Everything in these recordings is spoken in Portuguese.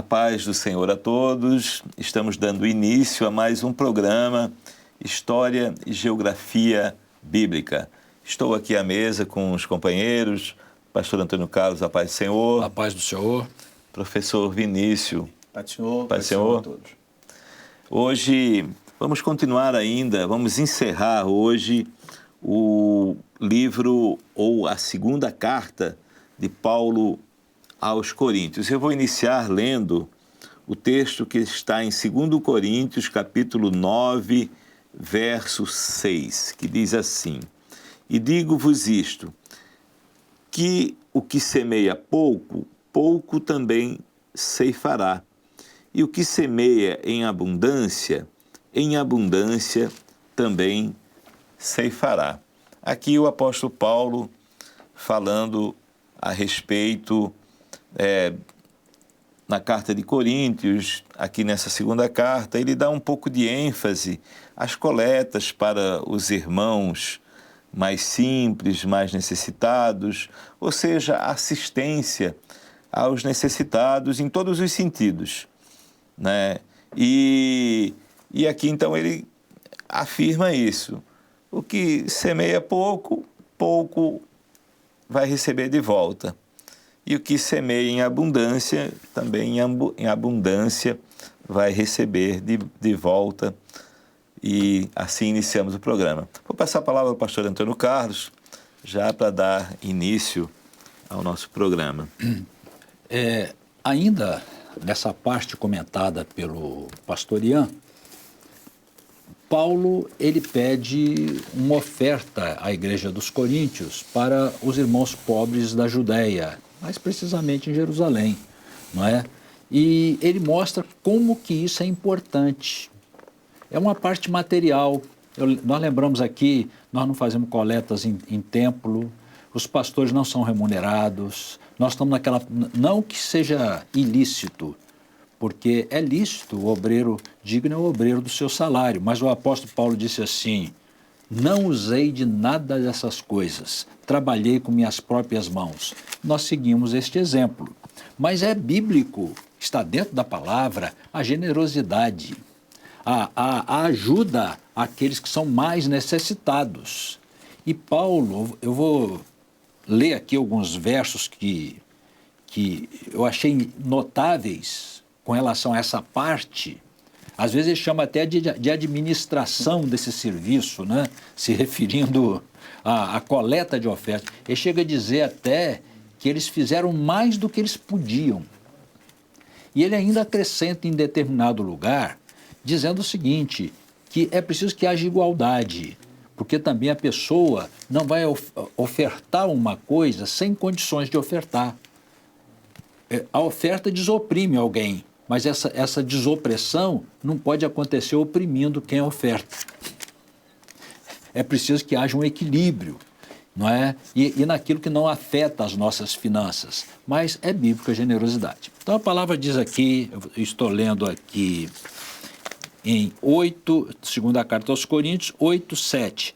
A paz do Senhor a todos. Estamos dando início a mais um programa História e Geografia Bíblica. Estou aqui à mesa com os companheiros, pastor Antônio Carlos, a paz do Senhor. A paz do Senhor. Professor Vinícius. Paz do Senhor, Paz do Senhor a todos. Hoje vamos continuar ainda, vamos encerrar hoje o livro ou a segunda carta de Paulo aos Coríntios. Eu vou iniciar lendo o texto que está em 2 Coríntios, capítulo 9, verso 6, que diz assim: E digo-vos isto, que o que semeia pouco, pouco também ceifará. E o que semeia em abundância também ceifará. Aqui o apóstolo Paulo falando a respeito, na carta de Coríntios, aqui nessa segunda carta, ele dá um pouco de ênfase às coletas para os irmãos mais simples, mais necessitados, ou seja, assistência aos necessitados em todos os sentidos, né? E aqui então ele afirma isso: o que semeia pouco, pouco vai receber de volta. E o que semeia em abundância, também em abundância vai receber de volta. E assim iniciamos o programa. Vou passar a palavra ao pastor Antônio Carlos, já para dar início ao nosso programa. Ainda nessa parte comentada pelo pastor Ian, Paulo ele pede uma oferta à igreja dos Coríntios para os irmãos pobres da Judéia, mais precisamente em Jerusalém, não é? E ele mostra como que isso é importante. É uma parte material. Nós lembramos aqui, nós não fazemos coletas em templo, os pastores não são remunerados, nós estamos naquela... Não que seja ilícito, porque é lícito, o obreiro digno é o obreiro do seu salário, mas o apóstolo Paulo disse assim: não usei de nada dessas coisas, trabalhei com minhas próprias mãos. Nós seguimos este exemplo, mas é bíblico, está dentro da palavra, a generosidade, a ajuda àqueles que são mais necessitados. E Paulo, eu vou ler aqui alguns versos que eu achei notáveis com relação a essa parte. Às vezes ele chama até de administração desse serviço, né? Se referindo à coleta de ofertas. Ele chega a dizer até que eles fizeram mais do que eles podiam. E ele ainda acrescenta em determinado lugar, dizendo o seguinte, que é preciso que haja igualdade, porque também a pessoa não vai ofertar uma coisa sem condições de ofertar. A oferta desoprime alguém, mas essa desopressão não pode acontecer oprimindo quem oferta. É preciso que haja um equilíbrio, não é? E naquilo que não afeta as nossas finanças, mas é bíblica a generosidade. Então a palavra diz aqui, eu estou lendo aqui em 8, segunda carta aos Coríntios, 8, 7.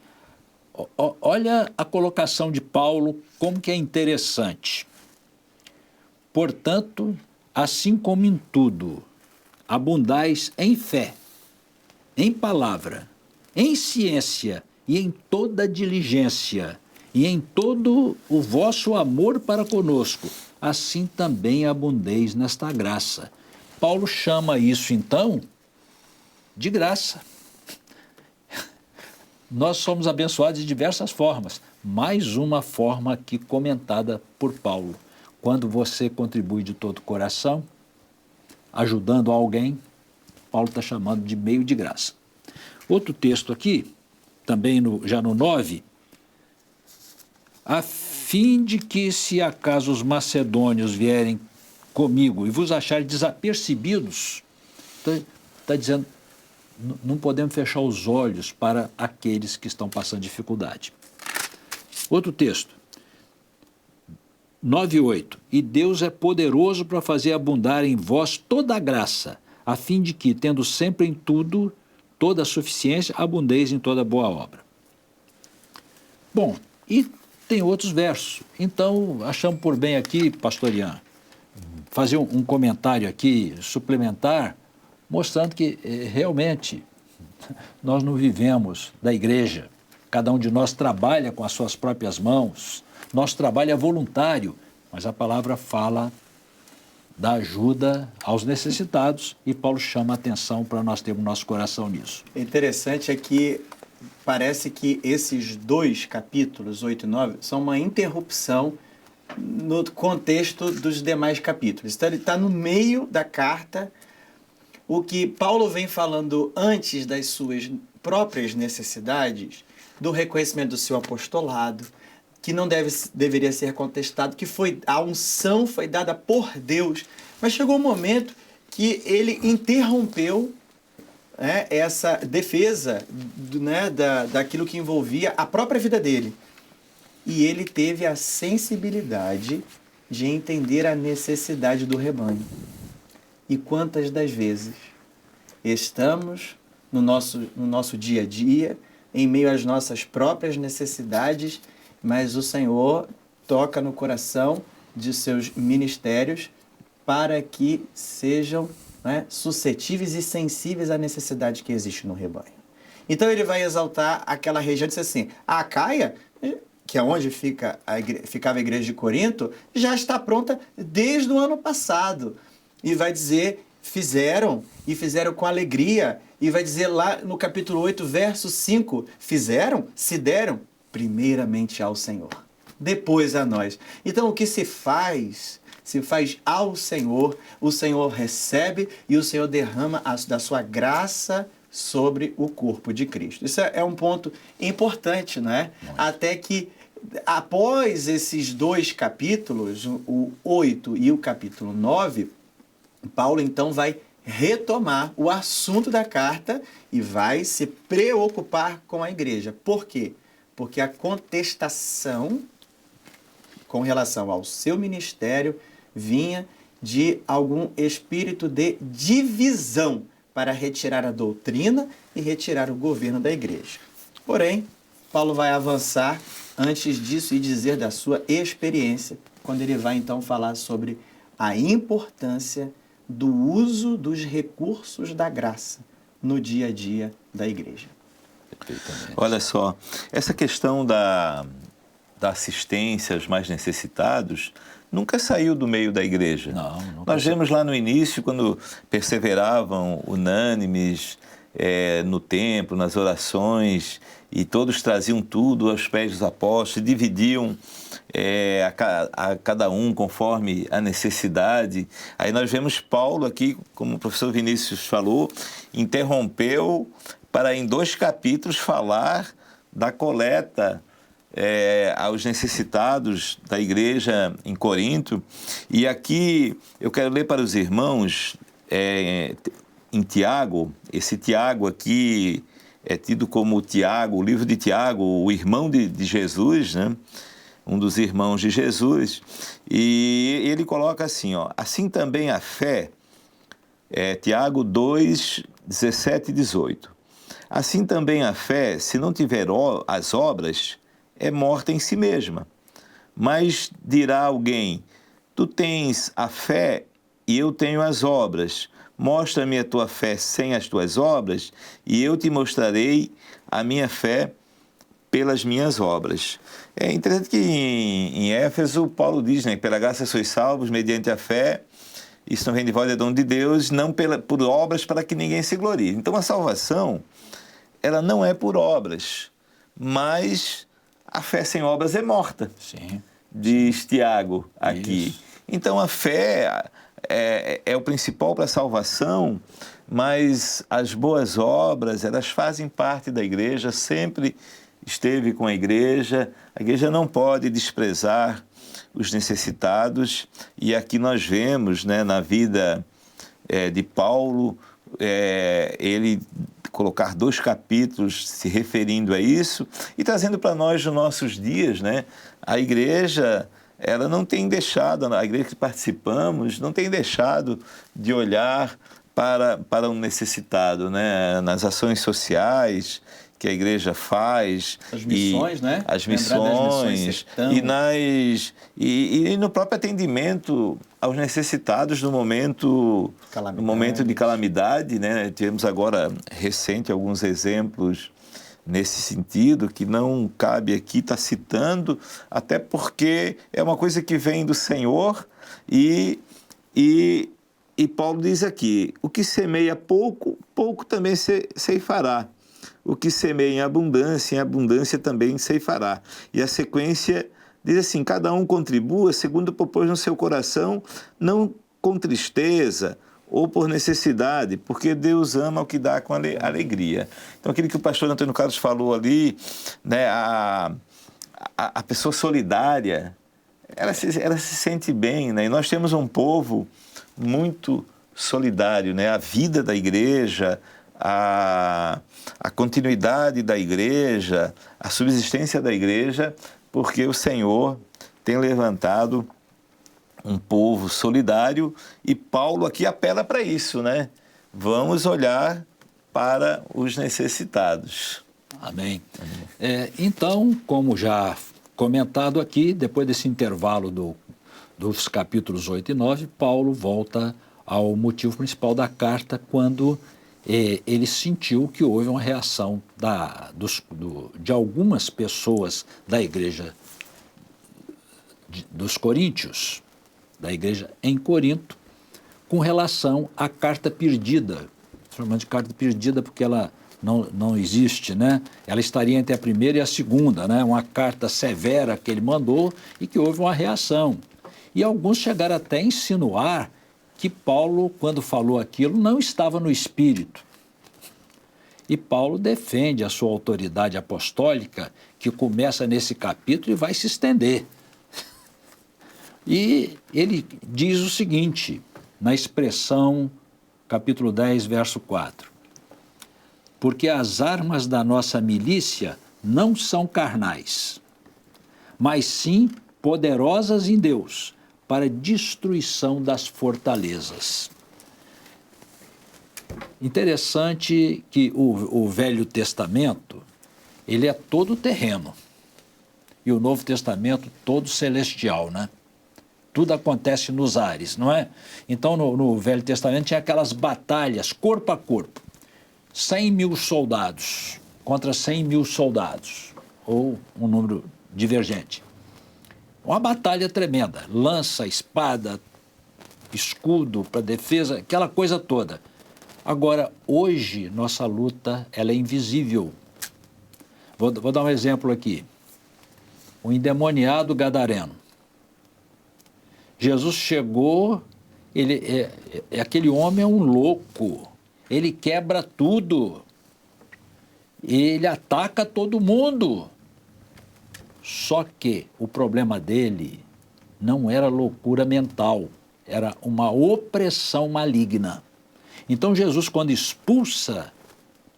Olha a colocação de Paulo, como que é interessante. Portanto, assim como em tudo, abundais em fé, em palavra, em ciência e em toda diligência, e em todo o vosso amor para conosco, assim também abundeis nesta graça. Paulo chama isso, então, de graça. Nós somos abençoados de diversas formas. Mais uma forma aqui comentada por Paulo. Quando você contribui de todo o coração, ajudando alguém, Paulo está chamando de meio de graça. Outro texto aqui, também já no 9, a fim de que, se acaso os macedônios vierem comigo e vos acharem desapercebidos, está dizendo, não podemos fechar os olhos para aqueles que estão passando dificuldade. Outro texto, 9:8. E Deus é poderoso para fazer abundar em vós toda a graça, a fim de que, tendo sempre em tudo toda a suficiência, abundeis em toda boa obra. Bom, e tem outros versos. Então, achamos por bem aqui, pastor Ian, fazer um comentário aqui, suplementar, mostrando que realmente nós não vivemos da igreja. Cada um de nós trabalha com as suas próprias mãos, nosso trabalho é voluntário, mas a palavra fala da ajuda aos necessitados e Paulo chama a atenção para nós termos nosso coração nisso. Interessante é que parece que esses 2 capítulos, 8 e 9, são uma interrupção no contexto dos demais capítulos. Então ele está no meio da carta. O que Paulo vem falando antes das suas próprias necessidades, do reconhecimento do seu apostolado, que não deveria ser contestado, que a unção foi dada por Deus, mas chegou um momento que ele interrompeu essa defesa daquilo que envolvia a própria vida dele. E ele teve a sensibilidade de entender a necessidade do rebanho. E quantas das vezes estamos no nosso dia a dia, em meio às nossas próprias necessidades, mas o Senhor toca no coração de seus ministérios para que sejam suscetíveis e sensíveis à necessidade que existe no rebanho. Então ele vai exaltar aquela região e diz assim, a Acaia, que é onde ficava a igreja de Corinto, já está pronta desde o ano passado. E vai dizer, fizeram com alegria. E vai dizer lá no capítulo 8, verso 5, se deram, primeiramente ao Senhor, depois a nós. Então o que se faz ao Senhor, o Senhor recebe e o Senhor derrama da sua graça sobre o corpo de Cristo. Isso é um ponto importante, né? Até que após esses 2 capítulos, o 8 e o capítulo 9, Paulo então vai retomar o assunto da carta e vai se preocupar com a igreja. Por quê? Porque a contestação com relação ao seu ministério vinha de algum espírito de divisão para retirar a doutrina e retirar o governo da igreja. Porém, Paulo vai avançar antes disso e dizer da sua experiência, quando ele vai então falar sobre a importância do uso dos recursos da graça no dia a dia da igreja. Olha só, essa questão da assistência aos mais necessitados nunca saiu do meio da igreja. Nós vemos lá no início, quando perseveravam unânimes no templo, nas orações, e todos traziam tudo aos pés dos apóstolos, dividiam a cada um conforme a necessidade. Aí nós vemos Paulo aqui, como o professor Vinícius falou, interrompeu para em 2 capítulos falar da coleta aos necessitados da igreja em Corinto. E aqui eu quero ler para os irmãos em Tiago. Esse Tiago aqui é tido como Tiago, o livro de Tiago, o irmão de Jesus, né? Um dos irmãos de Jesus, e ele coloca assim, assim também a fé, Tiago 2, 17 e 18. Assim também a fé, se não tiver as obras, é morta em si mesma. Mas dirá alguém, tu tens a fé e eu tenho as obras. Mostra-me a tua fé sem as tuas obras, e eu te mostrarei a minha fé pelas minhas obras. É interessante que em Éfeso, Paulo diz, né, pela graça sois salvos, mediante a fé, isso não vem de vós, é dom de Deus, não por obras para que ninguém se glorie. Então a salvação, ela não é por obras, mas a fé sem obras é morta. Sim. Diz Tiago aqui. Isso. Então a fé é o principal para a salvação, mas as boas obras, elas fazem parte da igreja, sempre esteve com a igreja não pode desprezar os necessitados, e aqui nós vemos, né, na vida de Paulo, ele colocar 2 capítulos se referindo a isso e trazendo para nós nos nossos dias, né, a igreja, ela não tem deixado, a igreja que participamos, não tem deixado de olhar para o necessitado, né, nas ações sociais que a igreja faz. As missões, né? As Lembrar das missões. sertão. E no próprio atendimento aos necessitados no momento de calamidade, né? Tivemos agora, recente, alguns exemplos nesse sentido, que não cabe aqui estar citando, até porque é uma coisa que vem do Senhor e Paulo diz aqui, o que semeia pouco, pouco também ceifará. O que semeia em abundância também ceifará. E a sequência diz assim, cada um contribua segundo propôs no seu coração, não com tristeza ou por necessidade, porque Deus ama o que dá com alegria. Então, aquilo que o pastor Antônio Carlos falou ali, né, a pessoa solidária, ela se sente bem, né? E nós temos um povo muito solidário, né? A vida da igreja, a continuidade da igreja, a subsistência da igreja, porque o Senhor tem levantado um povo solidário e Paulo aqui apela para isso, né? Vamos olhar para os necessitados. Amém. Então, como já comentado aqui, depois desse intervalo dos capítulos 8 e 9, Paulo volta ao motivo principal da carta, quando ele sentiu que houve uma reação de algumas pessoas da igreja dos Coríntios, da igreja em Corinto, com relação à carta perdida, chamando de carta perdida porque ela não existe, né? Ela estaria entre a primeira e a segunda, né? Uma carta severa que ele mandou e que houve uma reação. E alguns chegaram até a insinuar que Paulo, quando falou aquilo, não estava no espírito. E Paulo defende a sua autoridade apostólica, que começa nesse capítulo e vai se estender. E ele diz o seguinte, na expressão, capítulo 10, verso 4. Porque as armas da nossa milícia não são carnais, mas sim poderosas em Deus, para destruição das fortalezas. Interessante que o Velho Testamento, ele é todo terreno, e o Novo Testamento todo celestial, né? Tudo acontece nos ares, não é? Então, no Velho Testamento tinha aquelas batalhas corpo a corpo. 100 mil soldados contra 100 mil soldados, ou um número divergente. Uma batalha tremenda, lança, espada, escudo para defesa, aquela coisa toda. Agora, hoje, nossa luta ela é invisível. Vou dar um exemplo aqui. O endemoniado gadareno. Jesus chegou, aquele homem é um louco, ele quebra tudo, ele ataca todo mundo. Só que o problema dele não era loucura mental, era uma opressão maligna. Então Jesus, quando expulsa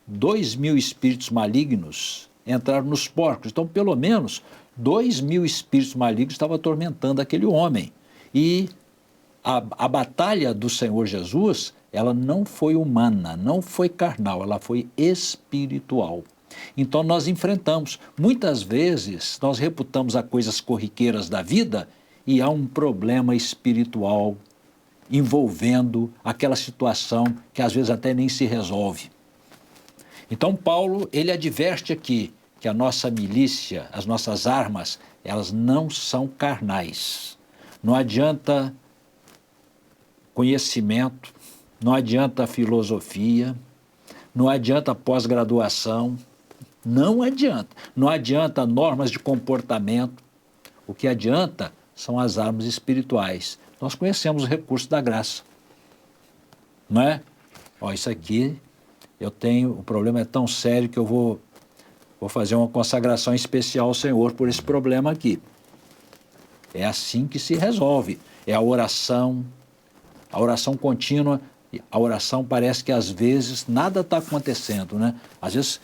2.000 espíritos malignos, entraram nos porcos. Então, pelo menos, 2.000 espíritos malignos estavam atormentando aquele homem. E a batalha do Senhor Jesus, ela não foi humana, não foi carnal, ela foi espiritual. Então nós enfrentamos, muitas vezes nós reputamos a coisas corriqueiras da vida e há um problema espiritual envolvendo aquela situação que às vezes até nem se resolve. Então Paulo, ele adverte aqui que a nossa milícia, as nossas armas, elas não são carnais. Não adianta conhecimento, não adianta filosofia, não adianta pós-graduação, não adianta. Não adianta normas de comportamento. O que adianta são as armas espirituais. Nós conhecemos os recursos da graça, não é? Isso aqui, o problema é tão sério que eu vou fazer uma consagração especial ao Senhor por esse problema aqui. É assim que se resolve. É a oração contínua. A oração parece que às vezes nada está acontecendo, né? Às vezes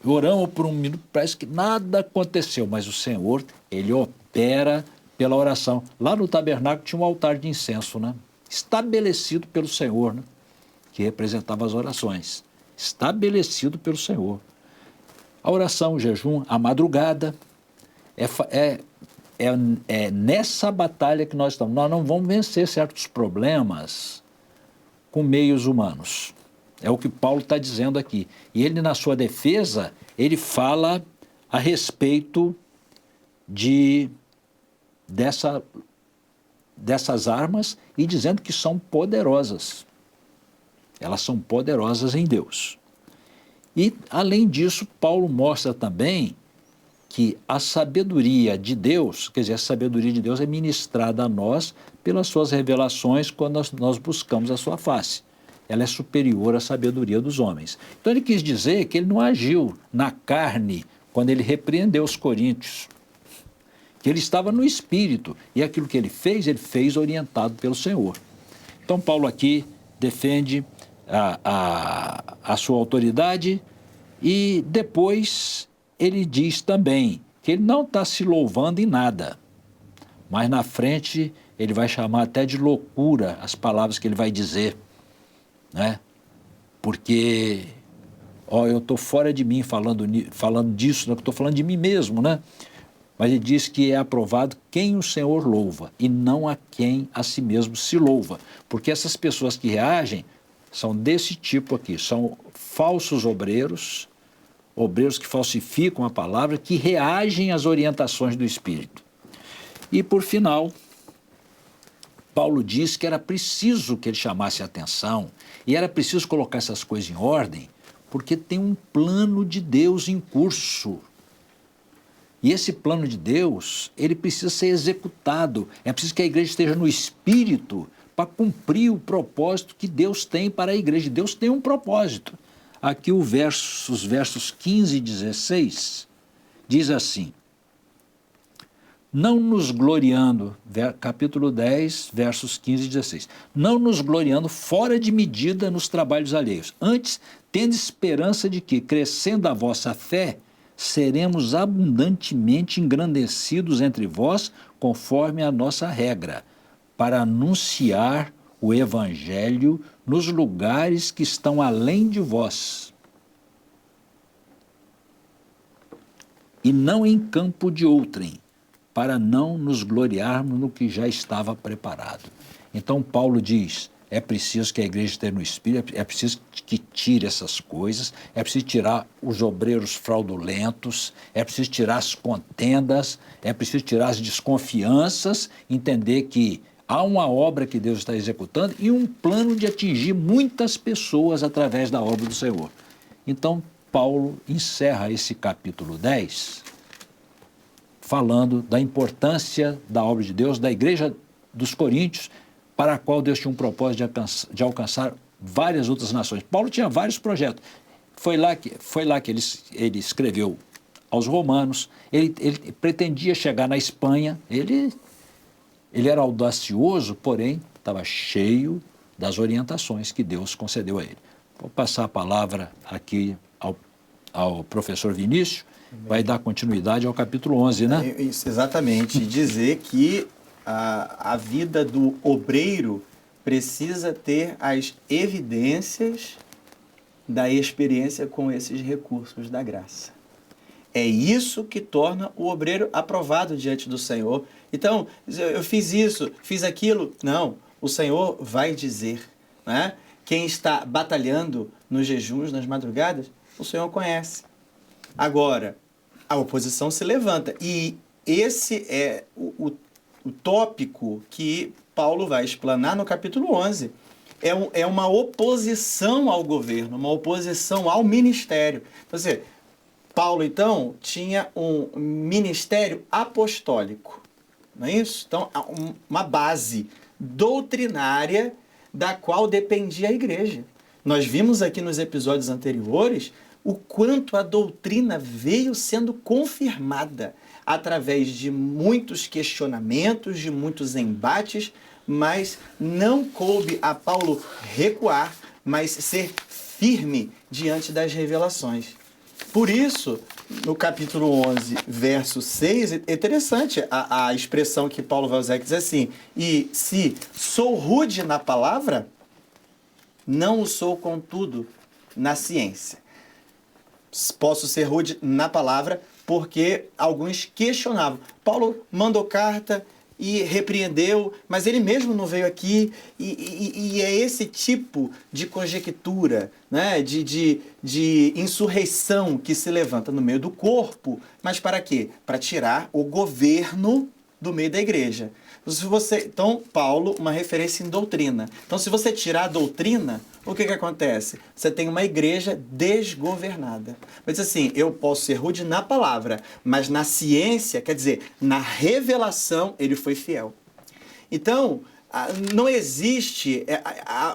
oramos por um minuto, parece que nada aconteceu, mas o Senhor, ele opera pela oração. Lá no tabernáculo tinha um altar de incenso, né? Estabelecido pelo Senhor, né? Que representava as orações. Estabelecido pelo Senhor. A oração, o jejum, a madrugada, é nessa batalha que nós estamos. Nós não vamos vencer certos problemas com meios humanos. É o que Paulo está dizendo aqui. E ele, na sua defesa, ele fala a respeito dessas armas e dizendo que são poderosas. Elas são poderosas em Deus. E, além disso, Paulo mostra também que a sabedoria de Deus, quer dizer, a sabedoria de Deus é ministrada a nós pelas suas revelações quando nós buscamos a sua face. Ela é superior à sabedoria dos homens. Então ele quis dizer que ele não agiu na carne quando ele repreendeu os coríntios, que ele estava no espírito, e aquilo que ele fez orientado pelo Senhor. Então Paulo aqui defende a sua autoridade e depois ele diz também que ele não está se louvando em nada, mas na frente ele vai chamar até de loucura as palavras que ele vai dizer, né? Porque, eu estou fora de mim falando disso, não estou falando de mim mesmo, né? Mas ele diz que é aprovado quem o Senhor louva e não a quem a si mesmo se louva, porque essas pessoas que reagem são desse tipo aqui, são falsos obreiros que falsificam a palavra, que reagem às orientações do Espírito. E, por final, Paulo diz que era preciso que ele chamasse a atenção e era preciso colocar essas coisas em ordem, porque tem um plano de Deus em curso. E esse plano de Deus, ele precisa ser executado. É preciso que a igreja esteja no Espírito para cumprir o propósito que Deus tem para a igreja. Deus tem um propósito. Aqui os versos 15 e 16 diz assim: não nos gloriando, capítulo 10, versos 15 e 16, não nos gloriando fora de medida nos trabalhos alheios, antes tendo esperança de que, crescendo a vossa fé, seremos abundantemente engrandecidos entre vós, conforme a nossa regra, para anunciar o Evangelho nos lugares que estão além de vós, e não em campo de outrem, para não nos gloriarmos no que já estava preparado. Então Paulo diz, é preciso que a igreja esteja no Espírito, é preciso que tire essas coisas, é preciso tirar os obreiros fraudulentos, é preciso tirar as contendas, é preciso tirar as desconfianças, entender que há uma obra que Deus está executando e um plano de atingir muitas pessoas através da obra do Senhor. Então, Paulo encerra esse capítulo 10 falando da importância da obra de Deus, da igreja dos Coríntios, para a qual Deus tinha um propósito de alcançar várias outras nações. Paulo tinha vários projetos. Foi lá que ele escreveu aos Romanos, ele pretendia chegar na Espanha, ele era audacioso, porém estava cheio das orientações que Deus concedeu a ele. Vou passar a palavra aqui ao professor Vinícius, vai dar continuidade ao capítulo 11, né? Isso, exatamente. Dizer que a vida do obreiro precisa ter as evidências da experiência com esses recursos da graça. É isso que torna o obreiro aprovado diante do Senhor. Então, eu fiz isso, fiz aquilo. Não, o Senhor vai dizer, né? Quem está batalhando nos jejuns, nas madrugadas, o Senhor conhece. Agora, a oposição se levanta. E esse é o tópico que Paulo vai explanar no capítulo 11. É uma oposição ao governo, uma oposição ao ministério. Você, Paulo, então, tinha um ministério apostólico, não é isso? Então, uma base doutrinária da qual dependia a igreja. Nós vimos aqui nos episódios anteriores o quanto a doutrina veio sendo confirmada através de muitos questionamentos, de muitos embates, mas não coube a Paulo recuar, mas ser firme diante das revelações. Por isso, no capítulo 11, verso 6, é interessante a expressão que Paulo vai usar, que diz assim: e se sou rude na palavra, não o sou, contudo, na ciência. posso ser rude na palavra, porque alguns questionavam. Paulo mandou carta e repreendeu, mas ele mesmo não veio aqui, e é esse tipo de conjectura, né? de insurreição que se levanta no meio do corpo, mas para quê? Para tirar o governo do meio da igreja. Então, Paulo, uma referência em doutrina. Então, se você tirar a doutrina, o que acontece? Você tem uma igreja desgovernada. Mas assim, eu posso ser rude na palavra, mas na ciência, quer dizer, na revelação, ele foi fiel. Então, não existe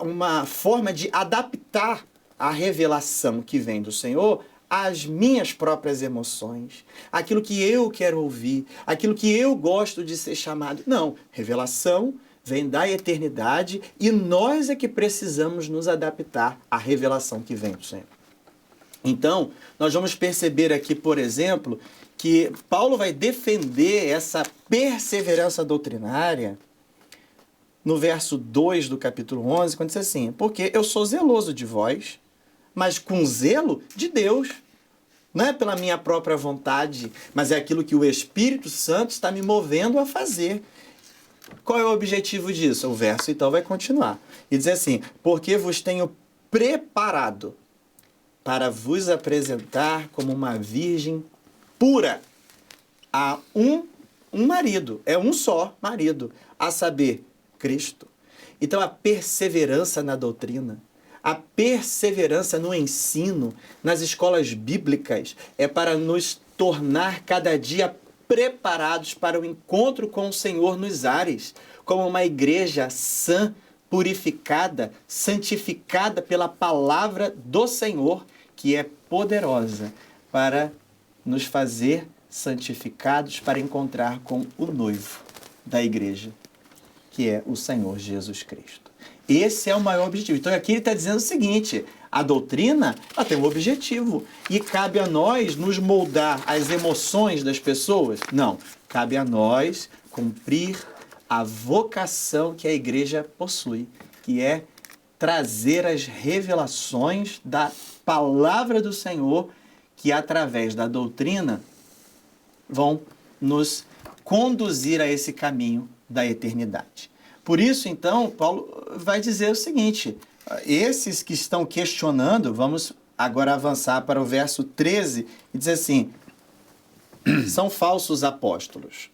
uma forma de adaptar a revelação que vem do Senhor às minhas próprias emoções, aquilo que eu quero ouvir, aquilo que eu gosto de ser chamado. Não, revelação vem da eternidade e nós é que precisamos nos adaptar à revelação que vem do Senhor. Então, nós vamos perceber aqui, por exemplo, que Paulo vai defender essa perseverança doutrinária no verso 2 do capítulo 11, quando diz assim: porque eu sou zeloso de vós, mas com zelo de Deus. Não é pela minha própria vontade, mas é aquilo que o Espírito Santo está me movendo a fazer. Qual é o objetivo disso? O verso então vai continuar. E diz assim: porque vos tenho preparado para vos apresentar como uma virgem pura a um marido. É um só marido, a saber, Cristo. Então a perseverança na doutrina, a perseverança no ensino, nas escolas bíblicas, é para nos tornar cada dia preparados para o encontro com o Senhor nos ares, como uma igreja sã, purificada, santificada pela palavra do Senhor, que é poderosa para nos fazer santificados para encontrar com o noivo da igreja, que é o Senhor Jesus Cristo. Esse é o maior objetivo. Então aqui ele está dizendo o seguinte: a doutrina ela tem um objetivo e cabe a nós nos moldar às emoções das pessoas? Não, cabe a nós cumprir a vocação que a igreja possui, que é trazer as revelações da palavra do Senhor, que através da doutrina vão nos conduzir a esse caminho da eternidade. Por isso, então, Paulo vai dizer o seguinte: esses que estão questionando, vamos agora avançar para o verso 13, e dizer assim: são falsos apóstolos,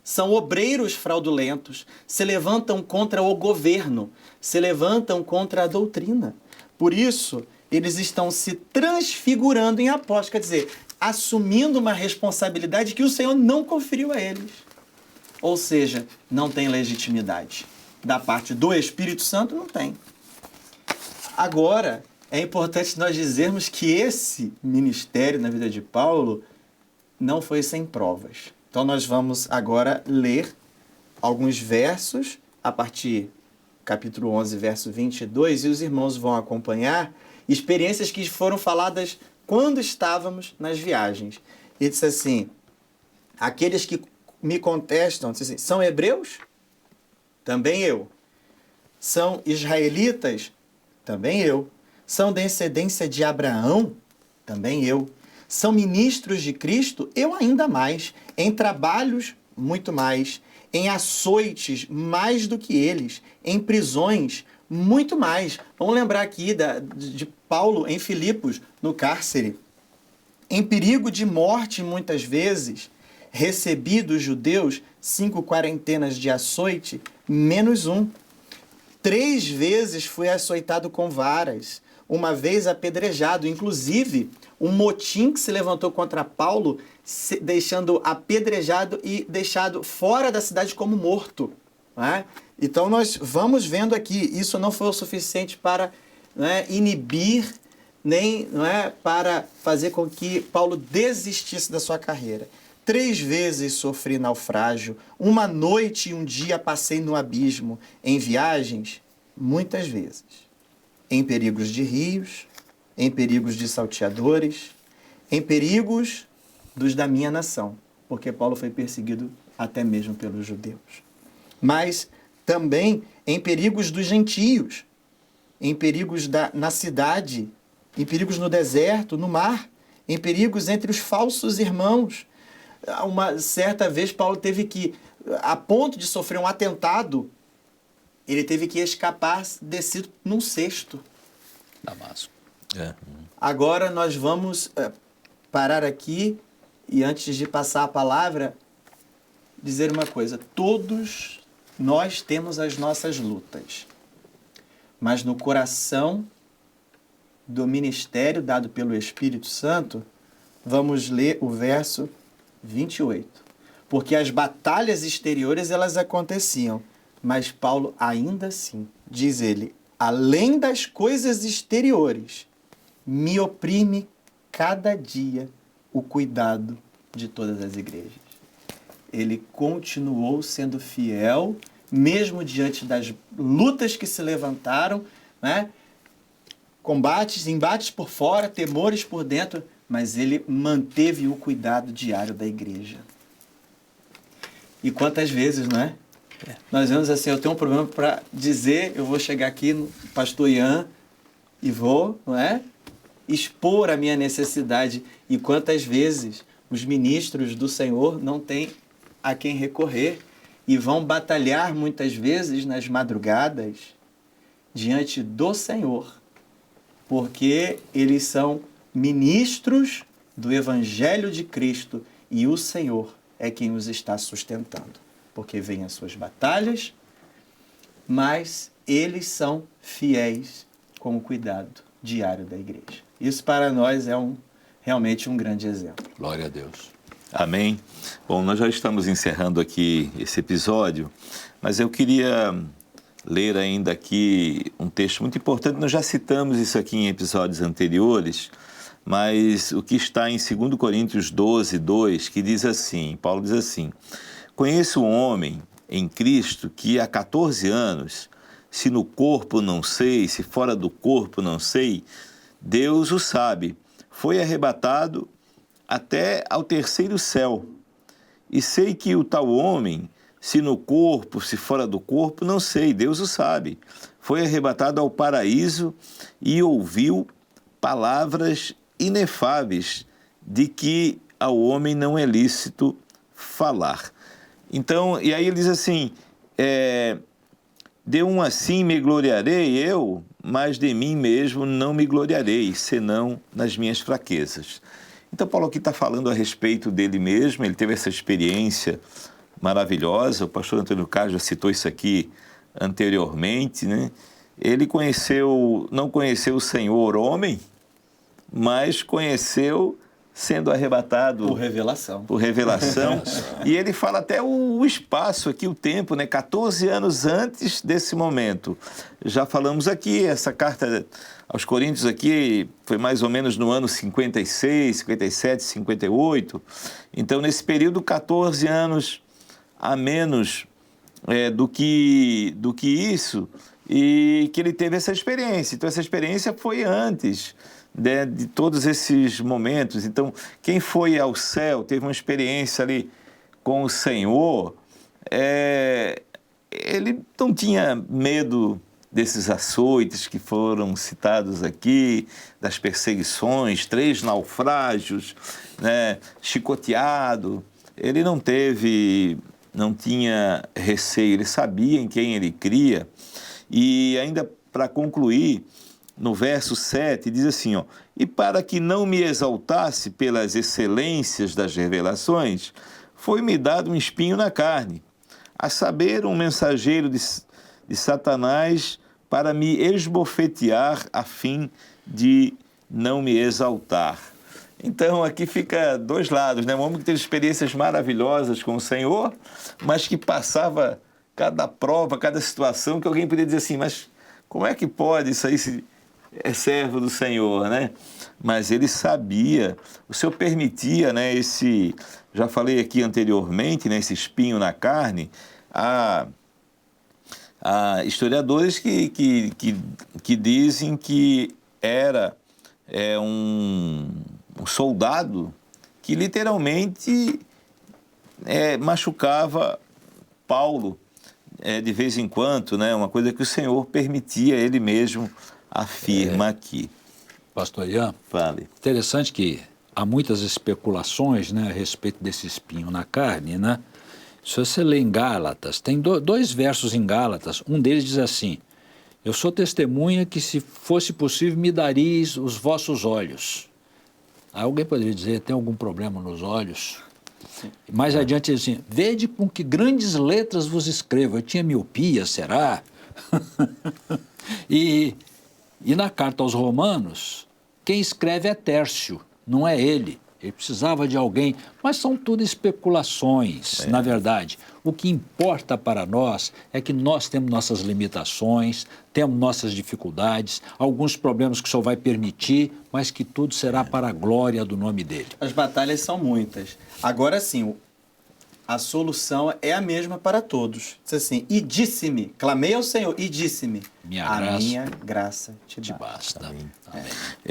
são obreiros fraudulentos, se levantam contra o governo, se levantam contra a doutrina. Por isso, eles estão se transfigurando em apóstolos, quer dizer, assumindo uma responsabilidade que o Senhor não conferiu a eles. Ou seja, não tem legitimidade. Da parte do Espírito Santo, não tem. Agora, é importante nós dizermos que esse ministério na vida de Paulo não foi sem provas. Então, nós vamos agora ler alguns versos, a partir do capítulo 11, verso 22, e os irmãos vão acompanhar experiências que foram faladas quando estávamos nas viagens. E diz assim: aqueles que me contestam, assim, são hebreus? Também eu. São israelitas? Também eu. São descendência de Abraão? Também eu. São ministros de Cristo? Eu ainda mais. Em trabalhos, muito mais. Em açoites, mais do que eles. Em prisões, muito mais. Vamos lembrar aqui de Paulo em Filipos, no cárcere. Em perigo de morte, muitas vezes. Recebi dos judeus 5 quarentenas de açoite, menos 1. 3 vezes fui açoitado com varas, uma vez apedrejado. Inclusive, um motim que se levantou contra Paulo, deixando apedrejado e deixado fora da cidade como morto. Né? Então, nós vamos vendo aqui, isso não foi o suficiente para inibir, nem para fazer com que Paulo desistisse da sua carreira. 3 vezes sofri naufrágio, uma noite e um dia passei no abismo, em viagens, muitas vezes, em perigos de rios, em perigos de salteadores, em perigos dos da minha nação, porque Paulo foi perseguido até mesmo pelos judeus, mas também em perigos dos gentios, em perigos na cidade em perigos no deserto, no mar, em perigos entre os falsos irmãos. Uma certa vez, Paulo teve que, a ponto de sofrer um atentado, ele teve que escapar descido num cesto. Damasco. Agora nós vamos parar aqui e, antes de passar a palavra, dizer uma coisa. Todos nós temos as nossas lutas, mas no coração do ministério dado pelo Espírito Santo, vamos ler o verso 28. Porque as batalhas exteriores, elas aconteciam, mas Paulo, ainda assim, diz ele, além das coisas exteriores, me oprime cada dia o cuidado de todas as igrejas. Ele continuou sendo fiel, mesmo diante das lutas que se levantaram, né? Combates, embates por fora, temores por dentro, mas ele manteve o cuidado diário da igreja. E quantas vezes, não é? Nós vemos assim, eu tenho um problema para dizer, eu vou chegar aqui no pastor Ian e vou, não é? Expor a minha necessidade. E quantas vezes os ministros do Senhor não têm a quem recorrer e vão batalhar muitas vezes nas madrugadas diante do Senhor, porque eles são ministros do Evangelho de Cristo e o Senhor é quem os está sustentando, porque vêm as suas batalhas, mas eles são fiéis com o cuidado diário da igreja. Isso para nós é realmente um grande exemplo. Glória a Deus. Amém. Bom, nós já estamos encerrando aqui esse episódio, mas eu queria ler ainda aqui um texto muito importante. Nós já citamos isso aqui em episódios anteriores, mas o que está em 2 Coríntios 12, 2, que diz assim, Paulo diz assim, conheço um homem em Cristo que há 14 anos, se no corpo não sei, se fora do corpo não sei, Deus o sabe, foi arrebatado até ao terceiro céu. E sei que o tal homem, se no corpo, se fora do corpo, não sei, Deus o sabe. Foi arrebatado ao paraíso e ouviu palavras inefáveis de que ao homem não é lícito falar. Então, e aí ele diz assim, de um assim me gloriarei eu, mas de mim mesmo não me gloriarei, senão nas minhas fraquezas. Então, Paulo aqui está falando a respeito dele mesmo, ele teve essa experiência maravilhosa, o pastor Antônio Carlos já citou isso aqui anteriormente, né? Ele não conheceu o Senhor homem, mas conheceu sendo arrebatado por revelação. Por revelação. E ele fala até o espaço aqui, o tempo, né? 14 anos antes desse momento. Já falamos aqui, essa carta aos Coríntios aqui foi mais ou menos no ano 56, 57, 58. Então, nesse período, 14 anos a menos do que isso, e que ele teve essa experiência. Então, essa experiência foi antes de todos esses momentos. Então, quem foi ao céu, teve uma experiência ali com o Senhor, ele não tinha medo desses açoites que foram citados aqui, das perseguições, 3 naufrágios, né, chicoteado. Ele não tinha receio, ele sabia em quem ele cria. E ainda para concluir, no verso 7, diz assim, ó, e para que não me exaltasse pelas excelências das revelações, foi-me dado um espinho na carne, a saber, um mensageiro de Satanás para me esbofetear a fim de não me exaltar. Então, aqui fica 2 lados, né? Um homem que teve experiências maravilhosas com o Senhor, mas que passava cada prova, cada situação, que alguém poderia dizer assim, mas como é que pode isso aí se é servo do Senhor, né? Mas ele sabia, o Senhor permitia, né, já falei aqui anteriormente, né, esse espinho na carne, há historiadores que dizem que era um soldado que literalmente machucava Paulo de vez em quando, né? Uma coisa que o Senhor permitia, ele mesmo afirma aqui. Pastor Ian, Fale. interessante que há muitas especulações, né, a respeito desse espinho na carne, né? Se você lê em Gálatas, tem dois versos em Gálatas, um deles diz assim: eu sou testemunha que, se fosse possível, me daríeis os vossos olhos. Aí alguém poderia dizer, tem algum problema nos olhos? Mais adiante ele diz assim: vede com que grandes letras vos escrevo. Eu tinha miopia, será? E na carta aos Romanos, quem escreve é Tércio, não é ele. Ele precisava de alguém, mas são tudo especulações, na verdade. O que importa para nós é que nós temos nossas limitações, temos nossas dificuldades, alguns problemas que o Senhor vai permitir, mas que tudo será para a glória do nome dele. As batalhas são muitas. Agora sim, a solução é a mesma para todos. Diz assim: e disse-me, clamei ao Senhor e disse-me, minha graça te basta. Amém.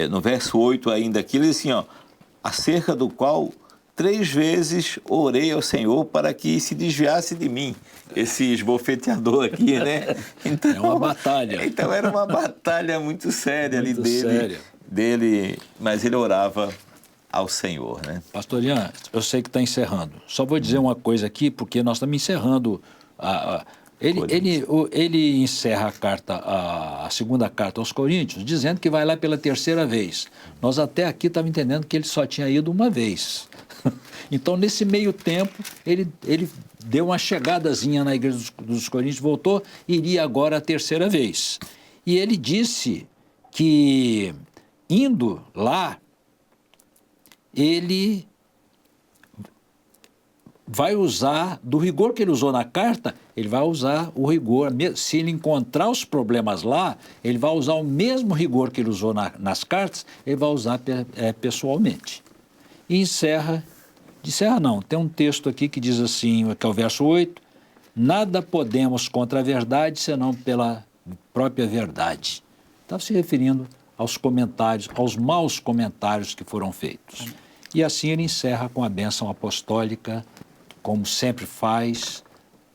No verso 8 ainda aqui, ele diz assim, ó, acerca do qual 3 vezes orei ao Senhor para que se desviasse de mim. Esse esbofeteador aqui, né? Então, é uma batalha. Então era uma batalha muito séria muito ali dele, mas ele orava ao Senhor, né? Pastor Ian, eu sei que está encerrando. Só vou dizer uma coisa aqui, porque nós estamos encerrando. Ele encerra a carta, a segunda carta aos Coríntios, dizendo que vai lá pela 3ª vez. Nós até aqui estávamos entendendo que ele só tinha ido uma vez. Então, nesse meio tempo, ele deu uma chegadazinha na igreja dos Coríntios, voltou, iria agora a 3ª vez. E ele disse que, indo lá, ele vai usar, do rigor que ele usou na carta, ele vai usar o rigor. Se ele encontrar os problemas lá, ele vai usar o mesmo rigor que ele usou nas cartas, ele vai usar pessoalmente. E encerra não, tem um texto aqui que diz assim, que é o verso 8, nada podemos contra a verdade, senão pela própria verdade. Estava se referindo aos comentários, aos maus comentários que foram feitos. E assim ele encerra com a bênção apostólica, como sempre faz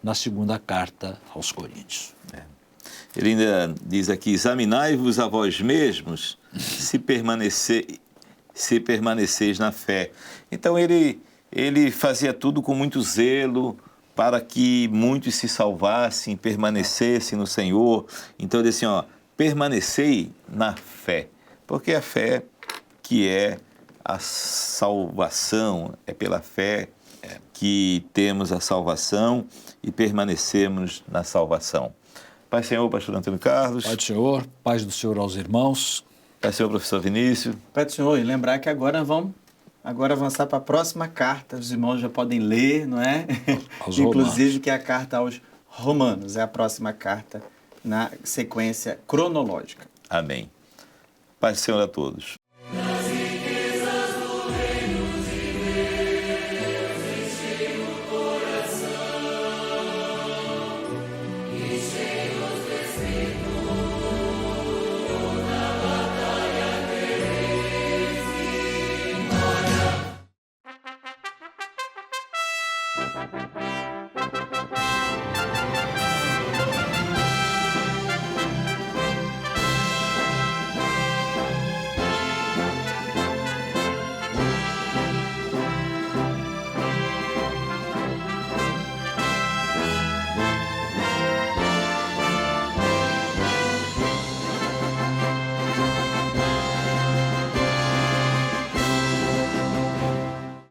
na segunda carta aos Coríntios. Ele ainda diz aqui, examinai-vos a vós mesmos se permaneceis na fé. Então ele fazia tudo com muito zelo para que muitos se salvassem, permanecessem no Senhor. Então ele disse assim, ó, permanecei na fé, porque a fé que é a salvação, é pela fé que temos a salvação e permanecemos na salvação. Pai do Senhor, pastor Antônio Carlos. Pai do Senhor, paz do Senhor aos irmãos. Pai do Senhor, professor Vinícius. Pai do Senhor, e lembrar que agora vamos avançar para a próxima carta. Os irmãos já podem ler, não é? Inclusive que é a carta aos Romanos, é a próxima carta na sequência cronológica. Amém. Paz do Senhor a todos.